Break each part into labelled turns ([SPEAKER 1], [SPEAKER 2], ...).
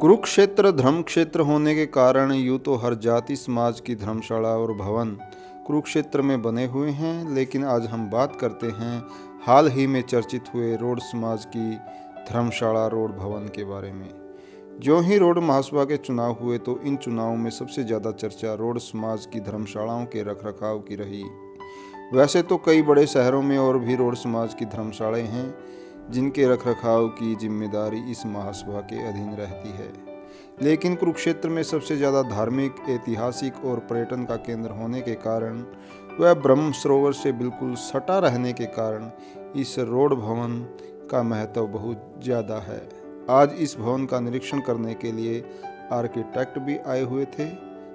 [SPEAKER 1] कुरुक्षेत्र धर्म क्षेत्र होने के कारण यूँ तो हर जाति समाज की धर्मशाला और भवन कुरुक्षेत्र में बने हुए हैं, लेकिन आज हम बात करते हैं हाल ही में चर्चित हुए रोड समाज की धर्मशाला रोड भवन के बारे में। ज्यों ही रोड महासभा के चुनाव हुए तो इन चुनावों में सबसे ज़्यादा चर्चा रोड समाज की धर्मशालाओं के रखरखाव की रही। वैसे तो कई बड़े शहरों में और भी रोड समाज की धर्मशालाएं हैं जिनके रखरखाव की जिम्मेदारी इस महासभा के अधीन रहती है, लेकिन कुरुक्षेत्र में सबसे ज़्यादा धार्मिक, ऐतिहासिक और पर्यटन का केंद्र होने के कारण वह ब्रह्म सरोवर से बिल्कुल सटा रहने के कारण इस रोड भवन का महत्व बहुत ज़्यादा है। आज इस भवन का निरीक्षण करने के लिए आर्किटेक्ट भी आए हुए थे,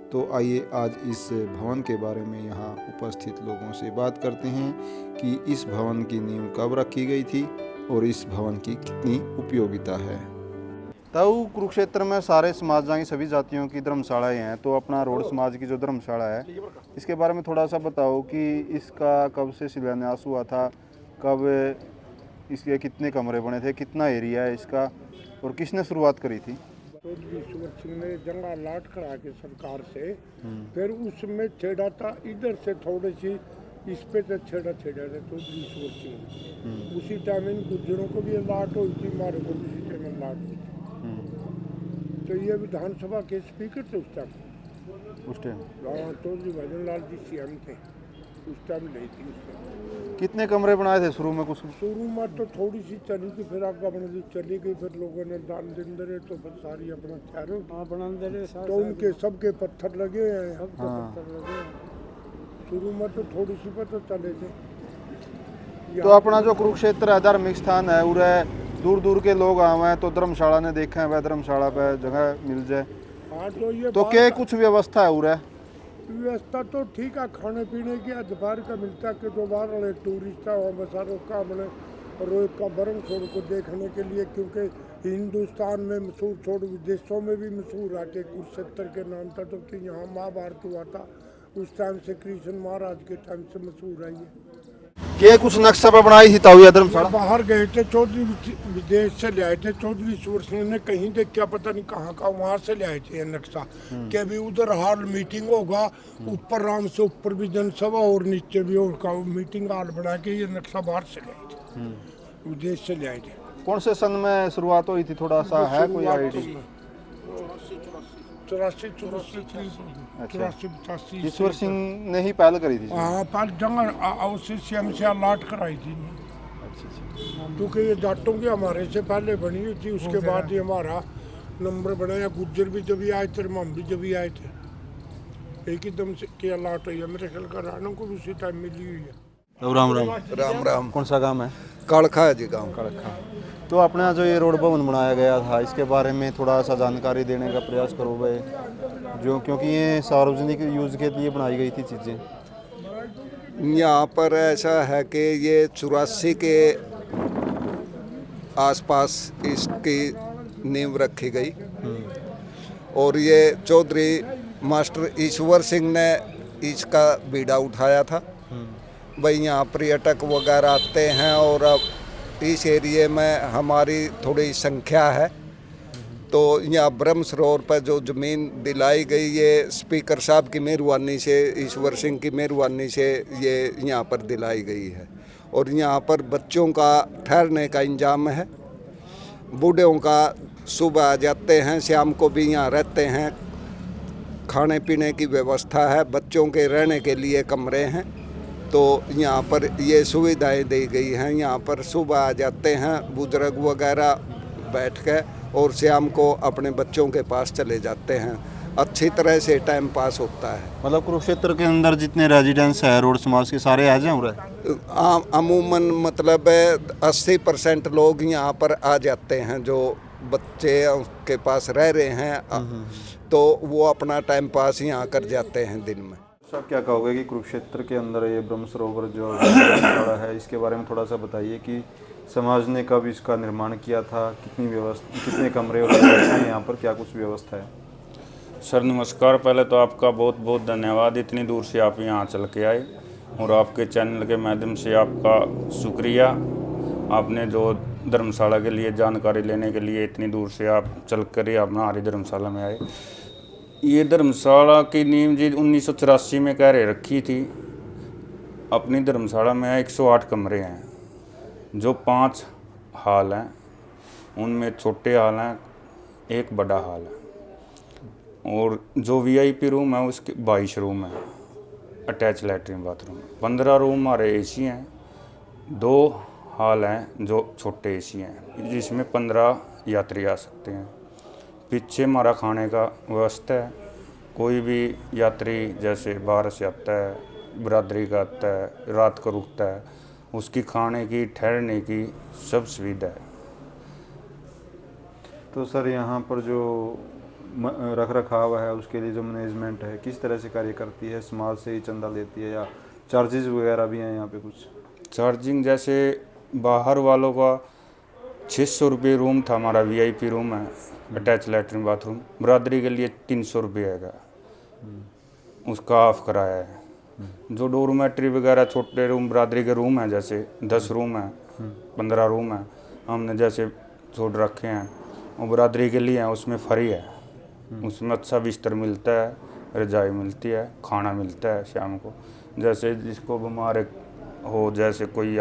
[SPEAKER 1] तो आइए आज इस भवन के बारे में यहाँ उपस्थित लोगों से बात करते हैं कि इस भवन की नींव कब रखी गई थी और इस भवन की कितनी उपयोगिता है। तो कुरुक्षेत्र में सारे समाज की सभी जातियों की धर्मशालाएं हैं, तो अपना रोड समाज की जो धर्मशाला है इसके बारे में थोड़ा सा बताओ कि इसका कब से शिलान्यास हुआ था, कब इसके कितने कमरे बने थे, कितना एरिया है इसका और किसने शुरुआत करी थी।
[SPEAKER 2] ईश्वर सिंह ने जंगा लाट करा के सरकार से, फिर उसमें छेड़ा था इधर से थोड़ी सी इस पे तो छेड़ा था तो ईश्वर सिंह। उसी टाइम इन गुज्जरों को भी लाट हुई थी, हमारे को उसी टाइम लाट हुई थी। तो ये विधानसभा के स्पीकर थे उस टाइम। हाँ, चौधरी भजन लाल जी सीएम थे उस टाइम नहीं थी।
[SPEAKER 1] कितने कमरे बनाए थे शुरू में? कुछ
[SPEAKER 2] शुरू में तो थोड़ी सी चली थी, फिर आगे बना चली गई, फिर लोगों ने दान दिन दे तो फिर सारी अपना चारों बना दे, तो उनके सबके पत्थर लगे हैं। पत्थर लगे शुरू में तो थोड़ी सी पर तो चले थे।
[SPEAKER 1] तो अपना जो कुरुक्षेत्र है धार्मिक स्थान है, उरे दूर दूर के लोग आए हैं, तो धर्मशाला ने देखा है वह धर्मशाला पे जगह मिल जाए।
[SPEAKER 2] हाँ, तो ये
[SPEAKER 1] तो क्या कुछ व्यवस्था है उरे?
[SPEAKER 2] व्यवस्था तो ठीक है, खाने पीने की दोपहर का मिलता है कि जो बाहर वाले टूरिस्ट है वहाँ बसारों का अपने रोज का बरम छोड़ को देखने के लिए, क्योंकि हिंदुस्तान में मशहूर छोड़ विदेशों में भी मशहूर है कि कुरुक्षेत्र के नाम था, तो कि यहाँ महाभारत हुआ था उस टाइम से, कृष्ण महाराज के टाइम से मशहूर है
[SPEAKER 1] ये कुछ नक्शा पर बनाई थी ताऊ धर्मशाला?
[SPEAKER 2] बाहर गए थे चौधरी, विदेश से ले आए थे चौधरी ईश्वर सिंह ने, कहीं देख क्या पता नहीं कहाँ का, वहाँ से ले आए थे ये नक्शा कि अभी उधर हाल मीटिंग होगा, ऊपर राम से ऊपर भी जनसभा और नीचे भी होगा, मीटिंग हाल बना के ये नक्शा बाहर से ले आए थे, विदेश से ले आए थे।
[SPEAKER 1] कौन से सन में शुरुआत हुई थी, थोड़ा सा है कोई आइडिया?
[SPEAKER 2] 84
[SPEAKER 1] ईश्वर सिंह ने ही पहल करी थी।
[SPEAKER 2] हाँ, पर जंग सीएम से अलाट कराई थी, क्योंकि ये जाटों की हमारे से पहले बनी हुई थी, उसके बाद ही हमारा नंबर बनाया। गुज्जर भी जब आए थे, हम भी जब आए थे, एक ही दम से के अलाट हुई है। मेरे ख्याल का रानों को भी उसी टाइम मिली हुई है।
[SPEAKER 1] तो राम राम।
[SPEAKER 3] राम राम।
[SPEAKER 1] कौन सा गांव है?
[SPEAKER 3] कड़खा है जी गाँव।
[SPEAKER 1] कड़खा। तो अपना जो ये रोड भवन बनाया गया था इसके बारे में थोड़ा सा जानकारी देने का प्रयास करो भाई, जो क्योंकि ये सार्वजनिक यूज़ के लिए बनाई गई थी चीज़ें।
[SPEAKER 3] यहाँ पर ऐसा है कि ये 84 के आसपास इसकी नींव रखी गई और ये चौधरी मास्टर ईश्वर सिंह ने इसका बीड़ा उठाया था। भाई यहाँ पर्यटक वगैरह आते हैं और अब इस एरिए में हमारी थोड़ी संख्या है, तो यहाँ ब्रह्म सरोवर पर जो ज़मीन दिलाई गई ये स्पीकर साहब की मेहरबानी से, ईश्वर सिंह की मेहरबानी से ये यहाँ पर दिलाई गई है। और यहाँ पर बच्चों का ठहरने का इंतजाम है, बूढ़ों का सुबह आ जाते हैं, शाम को भी यहाँ रहते हैं, खाने पीने की व्यवस्था है, बच्चों के रहने के लिए कमरे हैं, तो यहाँ पर ये सुविधाएं दी गई हैं। यहाँ पर सुबह आ जाते हैं बुजुर्ग वगैरह बैठ के और शाम को अपने बच्चों के पास चले जाते हैं, अच्छी तरह से टाइम पास होता है।
[SPEAKER 1] मतलब कुरुक्षेत्र के अंदर जितने रेजिडेंट्स हैं रोड समाज के सारे आ जाए?
[SPEAKER 3] अमूमन मतलब 80% लोग यहाँ पर आ जाते हैं, जो बच्चे के पास रह रहे हैं तो वो अपना टाइम पास यहाँ कर जाते हैं दिन में।
[SPEAKER 1] सर क्या कहोगे कि कुरुक्षेत्र के अंदर ये ब्रह्म सरोवर जो धर्मशाला है इसके बारे में थोड़ा सा बताइए कि समाज ने कब इसका निर्माण किया था, कितनी व्यवस्था, कितने कमरे और यहाँ पर क्या कुछ व्यवस्था है?
[SPEAKER 4] सर नमस्कार, पहले तो आपका बहुत बहुत धन्यवाद, इतनी दूर से आप यहाँ चल के आए और आपके चैनल के माध्यम से आपका शुक्रिया। आपने जो धर्मशाला के लिए जानकारी लेने के लिए इतनी दूर से आप चल कर ही आप हमारी धर्मशाला में आए। ये धर्मशाला की नींव जी 1984 में कह रखी थी। अपनी धर्मशाला में 108 कमरे हैं, जो 5 हॉल हैं, उनमें छोटे हॉल हैं, एक बड़ा हॉल है, और जो वीआईपी रूम है उसके 22 रूम है, अटैच लैट्रिन बाथरूम। 15 रूम हमारे एसी हैं, 2 हॉल हैं जो छोटे एसी हैं, जिसमें 15 यात्री आ सकते हैं। पीछे हमारा खाने का व्यवस्था है। कोई भी यात्री जैसे बाहर से आता है, बिरादरी का आता है, रात को रुकता है, उसकी खाने की, ठहरने की सब सुविधा है।
[SPEAKER 1] तो सर यहाँ पर जो रख रखाव है उसके लिए जो मैनेजमेंट है किस तरह से कार्य करती है? समाज से ही चंदा लेती है या चार्जेस वगैरह भी हैं यहाँ पे कुछ?
[SPEAKER 4] चार्जिंग जैसे बाहर वालों का 600 रुपये रूम था, हमारा वीआईपी रूम है, अटैच लैट्रिन बाथरूम। बिरादरी के लिए 300 रुपये है, उसका ऑफ कराया है। जो डोरमेट्री वगैरह छोटे रूम बिरादरी के रूम हैं, जैसे 10 रूम हैं, 15 रूम हैं, हमने जैसे छोड़ रखे हैं, वो बिरादरी के लिए हैं, उसमें फ्री है। उसमें अच्छा बिस्तर मिलता है, रजाई मिलती है, खाना मिलता है शाम को। जैसे जिसको बीमार हो, जैसे कोई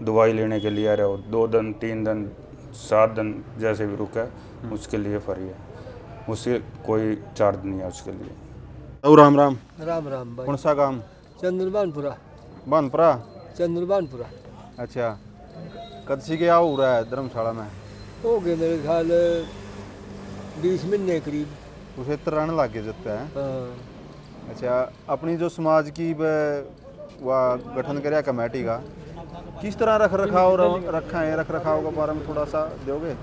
[SPEAKER 4] दवाई लेने के लिए आ रहे हो, 2 दिन 3 दिन 7 दिन जैसे भी रुका है, उसके लिए फ्री है, उससे कोई चार्ज नहीं है उसके लिए।
[SPEAKER 1] राम राम।
[SPEAKER 5] राम राम भाई।
[SPEAKER 1] कौन सा काम?
[SPEAKER 5] चंद्रबानपुरा।
[SPEAKER 1] बानपुरा?
[SPEAKER 5] चंद्रबानपुरा।
[SPEAKER 1] अच्छा, कद से क्या हो रहा है धर्मशाला में?
[SPEAKER 5] हो गए मेरे ख्याल 20 महीने करीब।
[SPEAKER 1] उसे तरह लग गए जाता है।
[SPEAKER 5] हाँ।
[SPEAKER 1] अच्छा, अपनी जो समाज की वह गठन कराया कमेटी का, किस तरह रख रखाव के बारे में थोड़ा सा दोगे?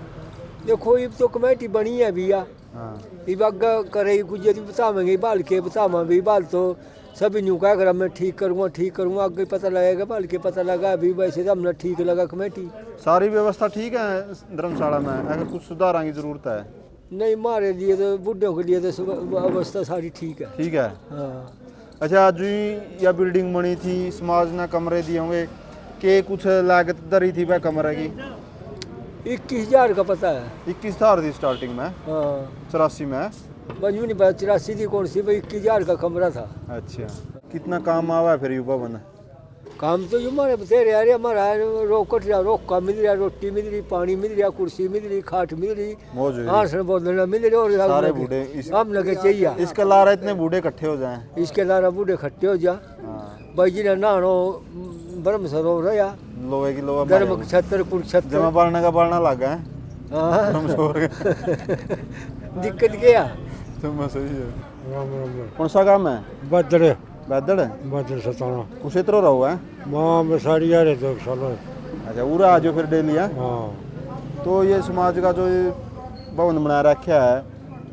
[SPEAKER 5] देखो ये तो कमेटी बनी है भैया,
[SPEAKER 1] हाँ,
[SPEAKER 5] ये बाग करे कुछ यदि बतावेंगे बाल के बतावा भी बाल तो सभी न्यू क्या करा मैं ठीक करूँगा आगे पता लगेगा, बाल के पता लगा अभी वैसे तो हमने ठीक लगा कमेटी।
[SPEAKER 1] सारी व्यवस्था ठीक है धर्मशाला में? अगर कुछ सुधार की जरूरत है?
[SPEAKER 5] नहीं, हमारे लिए तो बुढ़ियों के लिए तो अवस्था सारी ठीक है।
[SPEAKER 1] ठीक है।
[SPEAKER 5] हाँ।
[SPEAKER 1] अच्छा, जो यह बिल्डिंग बनी थी, समाज ने कमरे दिए होंगे, के कुछ लागत दरी थी वह कमरे की?
[SPEAKER 5] 21,000 का पता है।
[SPEAKER 1] 21,000 थी स्टार्टिंग में?
[SPEAKER 5] हाँ।
[SPEAKER 1] 84 में?
[SPEAKER 5] बजू नहीं पता 84 थी कौन सी भाई, 21,000 का कमरा था।
[SPEAKER 1] अच्छा, कितना काम आवा है फिर युवा बन?
[SPEAKER 5] काम तो हमारे बतेरे यार, हमारा रोका मिल रहा, रोटी मिल रही, पानी मिल रहा, कुर्सी मिल रही, खाट मिल रही,
[SPEAKER 1] मौज हुई।
[SPEAKER 5] आसन बोलना मिल रहे, और
[SPEAKER 1] सारे बूढ़े
[SPEAKER 5] हम लगे चाहिए
[SPEAKER 1] इसके लारा इतने बूढ़े इकट्ठे हो जाएं।
[SPEAKER 5] इसके लारा बूढ़े खट्टे हो जा।
[SPEAKER 1] हाँ,
[SPEAKER 5] भाई जी ने नहानो ब्रह्म सरोवर रहा,
[SPEAKER 1] लोहे की लोहा
[SPEAKER 5] गर्म छत्तर कुरुक्षेत्र
[SPEAKER 1] जमा बालने का बालना लगा है।
[SPEAKER 5] हाँ।
[SPEAKER 1] कमजोर
[SPEAKER 5] दिक्कत क्या?
[SPEAKER 1] तुम सही है।
[SPEAKER 2] राम राम।
[SPEAKER 1] कौन सा काम है?
[SPEAKER 2] बदरे
[SPEAKER 1] बैदड़?
[SPEAKER 2] बदर सताना
[SPEAKER 1] कुशेत्रो रहो है?
[SPEAKER 2] माँ बसाड़ी आ रहे तो सालो।
[SPEAKER 1] अच्छा, उरा आ जाओ फिर डेली है।
[SPEAKER 2] हाँ।
[SPEAKER 1] तो ये समाज का जो ये भवन बना रखा है,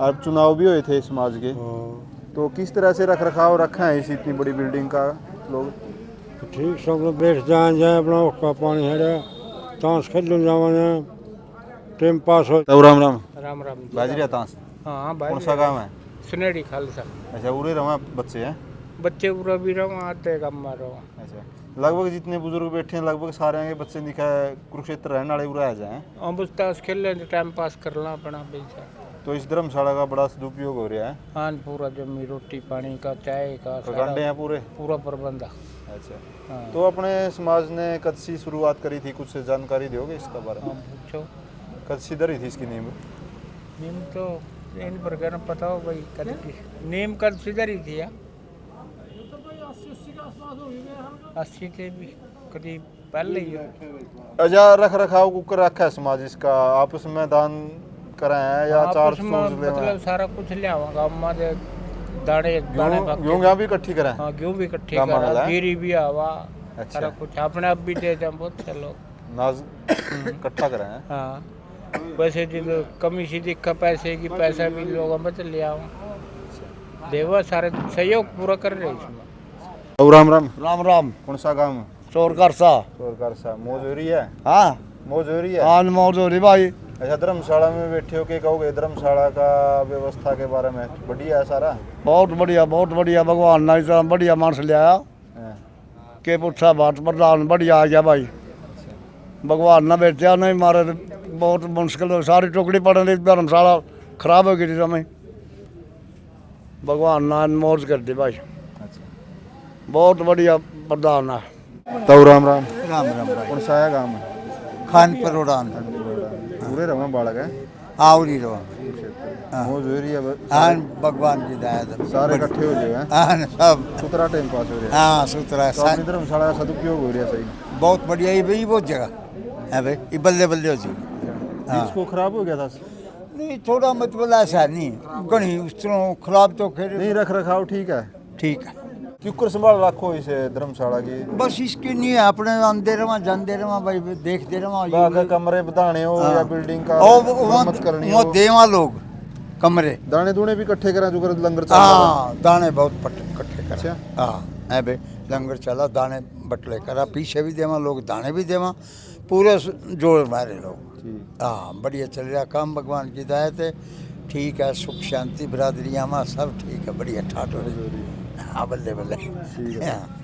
[SPEAKER 1] और चुनाव भी हुए थे समाज के,
[SPEAKER 2] हाँ।
[SPEAKER 1] तो किस तरह से रख रखाव रखा है इस इतनी बड़ी बिल्डिंग का लोग?
[SPEAKER 2] ठीक सब लोग बैठ जाए अपना उसका पानी है ताश खेल जाए, टाइम पास हो।
[SPEAKER 1] तो राम राम।
[SPEAKER 5] राम राम।
[SPEAKER 1] बाजरिया तांस?
[SPEAKER 5] हाँ भाई।
[SPEAKER 1] कौन सा काम है?
[SPEAKER 5] सुनेरी खालसा।
[SPEAKER 1] अच्छा, उरे रवा बच्चे हैं?
[SPEAKER 5] बच्चे पूरा भी रहो आते कम मारो।
[SPEAKER 1] अच्छा, लगभग जितने बुजुर्ग बैठे हैं लगभग सारे के बच्चे दिखा है कुरुक्षेत्र रहने वाले उरा आ जाए।
[SPEAKER 5] हम बस ताश खेल लें टाइम पास करना अपना पैसा।
[SPEAKER 1] तो इस धर्मशाला का बड़ा सदुपयोग हो रहा है।
[SPEAKER 5] हाँ, पूरा जमी रोटी पानी का, चाय का,
[SPEAKER 1] प्रखंड हैं पूरे?
[SPEAKER 5] पूरा प्रबंध।
[SPEAKER 1] अच्छा,
[SPEAKER 5] हाँ।
[SPEAKER 1] तो अपने समाज ने कद सी शुरुआत करी थी, कुछ जानकारी दोगे इसका बारे में?
[SPEAKER 5] हाँ पूछो।
[SPEAKER 1] कद सी धरी थी इसकी नींव?
[SPEAKER 5] नीम तो इन प्रकार पता हो भाई, कद की नीम कद सीधर ही थी यार, 80 के भी करीब पहले ही।
[SPEAKER 1] अच्छा, रख रखाव को कर रखा है समाज इसका, आपस में दान कराए हैं या चार
[SPEAKER 5] आपस में मतलब सारा कुछ लिया होगा हमारे दाने
[SPEAKER 1] गेहूँ भी इकट्ठी कराए?
[SPEAKER 5] हाँ, गेहूँ भी इकट्ठी
[SPEAKER 1] गामा
[SPEAKER 5] करा,
[SPEAKER 1] वाला है?
[SPEAKER 5] गिरी भी आवा।
[SPEAKER 1] अच्छा।
[SPEAKER 5] सारा कुछ अपने आप भी दे जाए बहुत से लोग।
[SPEAKER 1] नाज इकट्ठा कराए हैं?
[SPEAKER 5] हाँ, वैसे जो कमी सी दिक्कत पैसे की, पैसा भी लोगों में तो ले आओ, देवा सारे सहयोग पूरा कर रहे इसमें।
[SPEAKER 1] राम राम।
[SPEAKER 6] राम राम।
[SPEAKER 1] कौन सा काम?
[SPEAKER 6] चोरकर सा।
[SPEAKER 1] सरकार सा मौज हो रही है?
[SPEAKER 6] हाँ
[SPEAKER 1] मौज हो रही है?
[SPEAKER 6] हाँ मौज हो रही भाई।
[SPEAKER 1] अच्छा, धर्मशाला में बैठे हो के कहोगे धर्मशाला का व्यवस्था के बारे में? बढ़िया है सारा?
[SPEAKER 6] बहुत बढ़िया भगवान ने इतना बढ़िया मानस लिया
[SPEAKER 1] हाँ।
[SPEAKER 6] के पुछा बात प्रधान बढ़िया आ गया भाई। भगवान ने बेचा नहीं मारे ते बहुत मुश्किल हो सारी टुकड़ी पड़न दी धर्मशाला खराब हो गई समय भगवान ने मौज कर दी भाई बहुत बढ़िया प्रधान है
[SPEAKER 1] ताऊ राम राम
[SPEAKER 7] राम राम भाई
[SPEAKER 1] कौन सा है गाँव में
[SPEAKER 7] खान पर उड़ान
[SPEAKER 1] पूरे रवा बालक है
[SPEAKER 7] आवरी रो
[SPEAKER 1] मौज हो रही है
[SPEAKER 7] हाँ भगवान की दया से
[SPEAKER 1] सारे इकट्ठे हो गए हैं
[SPEAKER 7] हाँ सब
[SPEAKER 1] सुतरा टाइम पास हो रहा है
[SPEAKER 7] हाँ सुथरा
[SPEAKER 1] तो अपनी धर्मशाला का सदुपयोग हो रहा है सही
[SPEAKER 7] बहुत बढ़िया ये भाई बहुत जगह है भाई ये बल्ले बल्ले हो जाएगी
[SPEAKER 1] बीच को खराब हो गया था
[SPEAKER 7] नहीं थोड़ा मतलब ऐसा नहीं गणी उस तरह खराब तो फिर
[SPEAKER 1] नहीं रख रखाव ठीक है
[SPEAKER 7] ठीक है
[SPEAKER 1] क्यों संभाल रखो इसे धर्मशाला की
[SPEAKER 7] बस इसकी नहीं है अपने आंदे रवा जानते रवा भाई देखते रवा
[SPEAKER 1] बाकी कमरे बताने हो या बिल्डिंग का
[SPEAKER 7] और
[SPEAKER 1] मरम्मत करनी
[SPEAKER 7] वो
[SPEAKER 1] हो
[SPEAKER 7] देवा लोग कमरे
[SPEAKER 1] दाने दूने भी इकट्ठे करें जो कर लंगर चल रहा
[SPEAKER 7] हाँ दाने बहुत इकट्ठे कर
[SPEAKER 1] अच्छा।
[SPEAKER 7] हाँ है भाई लंगर चला दाने बटले करा पीछे भी देवा लोग दाने भी देवा पूरे जोड़ मारे लोग हाँ बढ़िया चल रहा काम भगवान की दया है ठीक है सुख शांति बिरादरियाँ में सब ठीक है बढ़िया ठाट हो रही हाँ बल्ले बल्ले हाँ